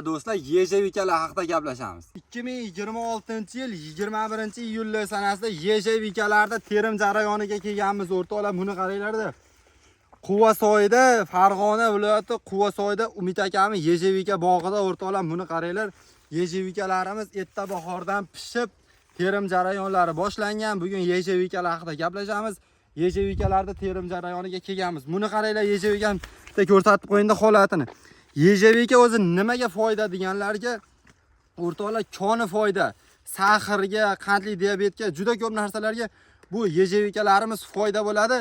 Do'stlar, yejavikalar haqida gaplashamiz. 2026-yil 21-iyul sanasida yejavikalarda terim jarayoniga kelganmiz o'rtoqlar. Buni qaranglar-da. Quvasoyda, Farg'ona viloyati Quvasoyda Umid akamiz yejavika bog'ida o'rtoqlar, buni qaranglar. Yejavikalarimiz erta bahordan pishib, terim jarayonlari boshlangan. Bugun yejavikalar haqida gaplashamiz. Yejavikalarda terim jarayoniga kelganmiz. Buni qaranglar, yejavikani ko'rsatib qo'yinda holatini. Yejavika o'zi nimaga foyda deganlarga o'rtoqlar, koni foyda, sahrga, qandli diabetga, juda ko'p narsalarga bu yejavikalarimiz foyda bo'ladi.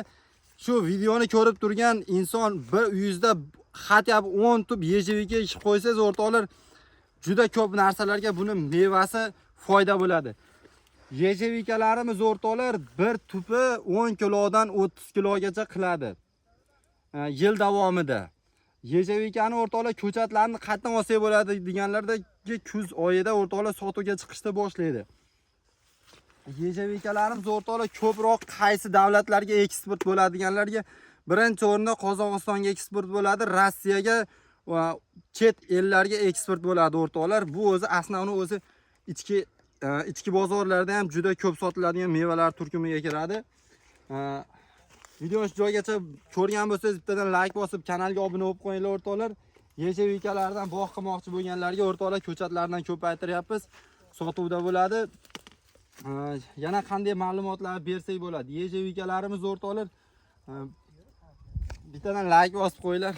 Shu videoni ko'rib turgan inson bir yuzda xatyab 10 tub yejavika ichib qo'ysangiz o'rtoqlar, juda ko'p narsalarga buni mevasi foyda bo'ladi. Yejavikalarimiz o'rtoqlar bir tupi 10 kilodan 30 kilogacha qiladi yil davomida. Yejavikani o'rtoqlar ko'chatlarni qatdan olsak bo'ladi deganlardagi kuz oyida o'rtoqlar sotuvga chiqishda boshlaydi. Yejavikalarimiz o'rtoqlar ko'proq qaysi davlatlarga eksport bo'ladi deganlarga birinchi o'rinda Qozog'istonga eksport bo'ladi, Rossiyaga va chet ellarga eksport bo'ladi o'rtoqlar. Bu o'zi aslan o'zi ichki bozorlarda ham juda ko'p sotiladigan mevalar turkumiga kiradi. Videoni joygacha ko'rgan bo'lsangiz bittadan like bosib, kanalga obuna bo'lib qo'yinglar o'rtoqlar. Yejavikalardan bog' qilmoqchi bo'lganlarga o'rtoqlar ko'chatlardan ko'paytiryapmiz. Sotuvda bo'ladi. Yana qanday ma'lumotlar bersak bo'ladi? Yejavikalarimiz o'rtoqlar bittadan like bosib qo'yinglar.